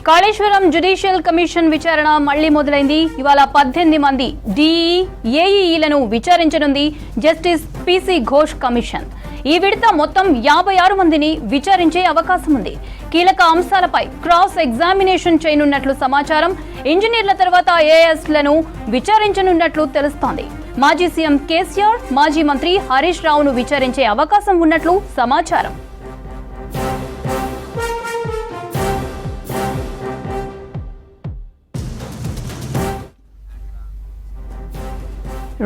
Kaleshwaram judicial commission విచారణ మళ్లీ మొదలైంది. ఇవాళ 18 మంది డిఈ, ఏఈలను విచారించనుంది జస్టిస్ పిసి ఘోష్ కమిషన్. ఈ విడత మొత్తం 56 మందిని విచారించే అవకాశం ఉంది. కీలక అంశాలపై క్రాస్ ఎగ్జామినేషన్ చేయనున్నట్లు సమాచారం. ఇంజనీర్ల తర్వాత ఏఎస్లను విచారించనున్నట్లు తెలుస్తోంది. మాజీ సీఎం కేసీఆర్, మాజీ మంత్రి హరీష్ రావును విచారించే అవకాశం ఉన్నట్లు సమాచారం.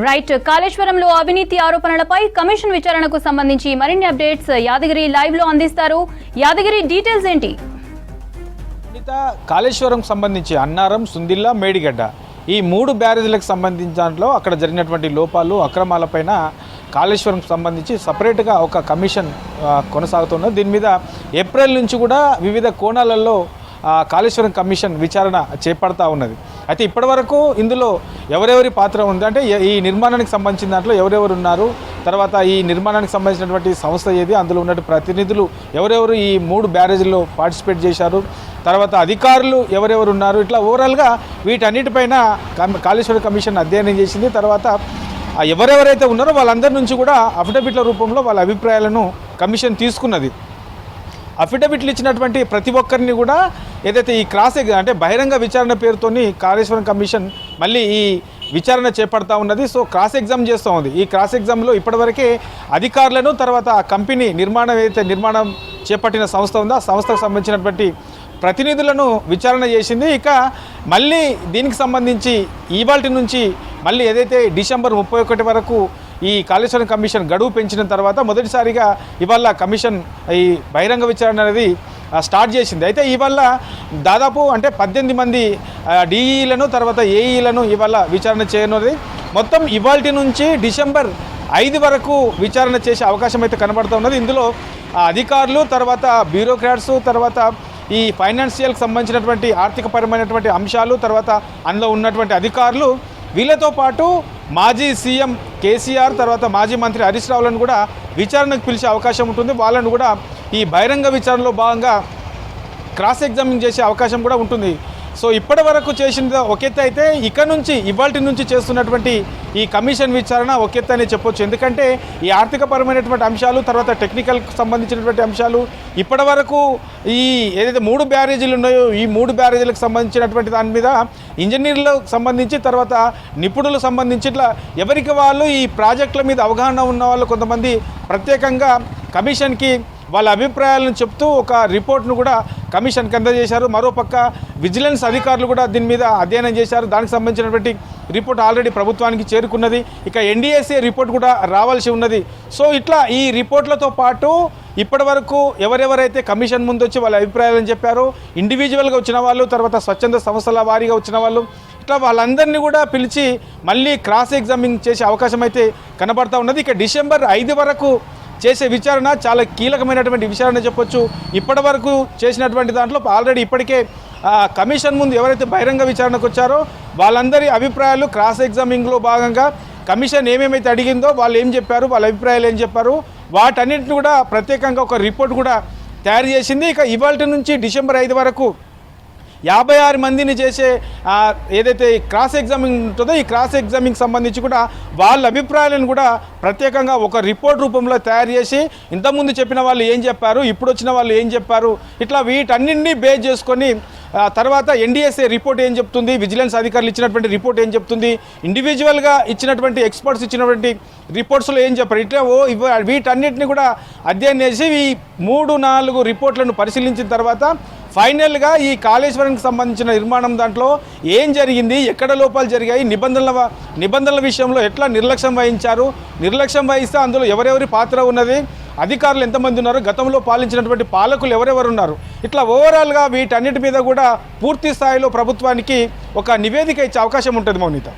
రైట్, కాళేశ్వరంలో అవినీతి ఆరోపణలపై కమిషన్ విచారణకు సంబంధించి మరిన్ని అప్డేట్స్ యాదగిరి లైవ్ లో అందిస్తారు. యాదగిరి, డీటెయిల్స్ ఏంటి? కాళేశ్వరం సంబంధించి అన్నారం, సుందిల్లా, మేడిగడ్డ ఈ 3 బ్యారేజీలకు సంబంధించిన దాంట్లో అక్కడ జరిగినటువంటి లోపాలు, అక్రమాలపైన కాళేశ్వరం సంబంధించి సపరేట్గా ఒక కమిషన్ కొనసాగుతున్నది. దీని మీద ఏప్రిల్ నుంచి కూడా వివిధ కోణాలలో కాళేశ్వరం కమిషన్ విచారణ చేపడతా ఉన్నది. అయితే ఇప్పటివరకు ఇందులో ఎవరెవరి పాత్ర ఉంది అంటే ఈ నిర్మాణానికి సంబంధించిన దాంట్లో ఎవరెవరు ఉన్నారు, తర్వాత ఈ నిర్మాణానికి సంబంధించినటువంటి సంస్థ ఏది, అందులో ఉన్నటువంటి ప్రతినిధులు ఎవరెవరు ఈ 3 బ్యారేజీల్లో పార్టిసిపేట్ చేశారు, తర్వాత అధికారులు ఎవరెవరు ఉన్నారు, ఇట్లా ఓవరాల్గా వీటన్నిటిపైన కాళేశ్వరం కమిషన్ అధ్యయనం చేసింది. తర్వాత ఎవరెవరైతే ఉన్నారో వాళ్ళందరి నుంచి కూడా అఫిడవిట్ల రూపంలో వాళ్ళ అభిప్రాయాలను కమిషన్ తీసుకున్నది. అఫిడవిట్లు ఇచ్చినటువంటి ప్రతి ఒక్కరిని కూడా ఏదైతే ఈ అంటే బహిరంగ విచారణ పేరుతోని కాళేశ్వరం కమిషన్ మళ్ళీ ఈ విచారణ చేపడతా ఉన్నది. సో క్రాస్ ఎగ్జామ్ చేస్తూ ఉంది. ఈ క్రాస్ ఎగ్జామ్లో ఇప్పటివరకే అధికారులను, తర్వాత కంపెనీ నిర్మాణం చేపట్టిన సంస్థ ఉందో ఆ సంస్థకు సంబంధించినటువంటి ప్రతినిధులను విచారణ చేసింది. ఇక మళ్ళీ దీనికి సంబంధించి ఇవాల్టి నుంచి మళ్ళీ ఏదైతే డిసెంబర్ 31 వరకు ఈ కాళేశ్వరం కమిషన్ గడువు పెంచిన తర్వాత మొదటిసారిగా ఇవాళ కమిషన్ ఈ బహిరంగ విచారణ అనేది స్టార్ట్ చేసింది. అయితే ఇవాళ దాదాపు అంటే 18 మంది డిఈలను, తర్వాత ఏఈలను ఇవాళ విచారణ చేయనున్నది. మొత్తం ఇవాల్టి నుంచి డిసెంబర్ 5 వరకు విచారణ చేసే అవకాశం అయితే కనబడుతూ ఉన్నది. ఇందులో అధికారులు, తర్వాత బ్యూరోక్రాట్స్, తర్వాత ఈ ఫైనాన్షియల్కి సంబంధించినటువంటి ఆర్థికపరమైనటువంటి అంశాలు, తర్వాత అందులో ఉన్నటువంటి అధికారులు, వీళ్ళతో పాటు మాజీ సీఎం కేసీఆర్, తర్వాత మాజీ మంత్రి హరీష్ రావులను కూడా విచారణకు పిలిచే అవకాశం ఉంటుంది. వాళ్ళను కూడా ఈ బహిరంగ విచారణలో భాగంగా క్రాస్ ఎగ్జామినింగ్ చేసే అవకాశం కూడా ఉంటుంది. సో ఇప్పటి వరకు చేసింది ఒక ఎత్తు అయితే ఇక నుంచి ఇవాల్టి నుంచి చేస్తున్నటువంటి ఈ కమిషన్ విచారణ ఒక ఎత్తు అని చెప్పొచ్చు. ఎందుకంటే ఈ ఆర్థికపరమైనటువంటి అంశాలు, తర్వాత టెక్నికల్కి సంబంధించినటువంటి అంశాలు, ఇప్పటి వరకు ఈ ఏదైతే 3 బ్యారేజీలు ఉన్నాయో ఈ 3 బ్యారేజీలకు సంబంధించినటువంటి దాని మీద ఇంజనీర్లకు సంబంధించి, తర్వాత నిపుణులకు సంబంధించి ఇట్లా ఎవరికి వాళ్ళు ఈ ప్రాజెక్టుల మీద అవగాహన ఉన్న వాళ్ళు కొంతమంది ప్రత్యేకంగా కమిషన్కి వాళ్ళ అభిప్రాయాలను చెప్తూ ఒక రిపోర్ట్ను కూడా కమిషన్కి అందజేశారు. మరోపక్క విజిలెన్స్ అధికారులు కూడా దీని మీద అధ్యయనం చేశారు. దానికి సంబంధించినటువంటి రిపోర్ట్ ఆల్రెడీ ప్రభుత్వానికి చేరుకున్నది. ఇక ఎన్డీఎస్ఏ రిపోర్ట్ కూడా రావాల్సి ఉన్నది. సో ఇట్లా ఈ రిపోర్ట్లతో పాటు ఇప్పటి వరకు ఎవరెవరైతే కమిషన్ ముందు వచ్చి వాళ్ళ అభిప్రాయాలను చెప్పారో, ఇండివిజువల్గా వచ్చిన వాళ్ళు, తర్వాత స్వచ్ఛంద సంస్థల వారీగా వచ్చిన వాళ్ళు, ఇట్లా వాళ్ళందరినీ కూడా పిలిచి మళ్ళీ క్రాస్ ఎగ్జామినింగ్ చేసే అవకాశం అయితే కనబడతా ఉన్నది. ఇక డిసెంబర్ 5 వరకు చేసే విచారణ చాలా కీలకమైనటువంటి విచారణ చెప్పొచ్చు. ఇప్పటి వరకు చేసినటువంటి దాంట్లో ఆల్రెడీ ఇప్పటికే కమిషన్ ముందు ఎవరైతే బహిరంగ విచారణకు వచ్చారో వాళ్ళందరి అభిప్రాయాలు క్రాస్ ఎగ్జామినింగ్లో భాగంగా కమిషన్ ఏమేమైతే అడిగిందో వాళ్ళు ఏం చెప్పారు, వాళ్ళ అభిప్రాయాలు ఏం చెప్పారు, వాటన్నిటిని కూడా ప్రత్యేకంగా ఒక రిపోర్ట్ కూడా తయారు చేసింది. ఇక ఇవాల్టి నుంచి డిసెంబర్ 5 వరకు 56 మందిని చేసే ఏదైతే క్రాస్ ఎగ్జామింగ్ ఉంటుందో ఈ క్రాస్ ఎగ్జామింగ్ సంబంధించి కూడా వాళ్ళ అభిప్రాయాలను కూడా ప్రత్యేకంగా ఒక రిపోర్ట్ రూపంలో తయారు చేసి ఇంతకుముందు చెప్పిన వాళ్ళు ఏం చెప్పారు, ఇప్పుడు వచ్చిన వాళ్ళు ఏం చెప్పారు, ఇట్లా వీటన్నింటినీ బేస్ చేసుకొని తర్వాత ఎన్డీఎస్ఏ రిపోర్ట్ ఏం చెప్తుంది, విజిలెన్స్ అధికారులు ఇచ్చినటువంటి రిపోర్ట్ ఏం చెప్తుంది, ఇండివిజువల్గా ఇచ్చినటువంటి ఎక్స్పర్ట్స్ ఇచ్చినటువంటి రిపోర్ట్స్లో ఏం చెప్పారు, ఇట్లా వీటన్నిటిని కూడా అధ్యయనం చేసి ఈ 3-4 రిపోర్ట్లను పరిశీలించిన తర్వాత ఫైనల్గా ఈ కాళేశ్వరానికి సంబంధించిన నిర్మాణం దాంట్లో ఏం జరిగింది, ఎక్కడ లోపాలు జరిగాయి, నిబంధనల విషయంలో ఎట్లా నిర్లక్ష్యం వహించారు, నిర్లక్ష్యం వహిస్తే అందులో ఎవరెవరి పాత్ర ఉన్నది, అధికారులు ఎంతమంది ఉన్నారు, గతంలో పాలించినటువంటి పాలకులు ఎవరెవరు ఉన్నారు, ఇట్లా ఓవరాల్గా వీటన్నిటి మీద కూడా పూర్తి స్థాయిలో ప్రభుత్వానికి ఒక నివేదిక ఇచ్చే అవకాశం ఉంటుంది. మౌనిత.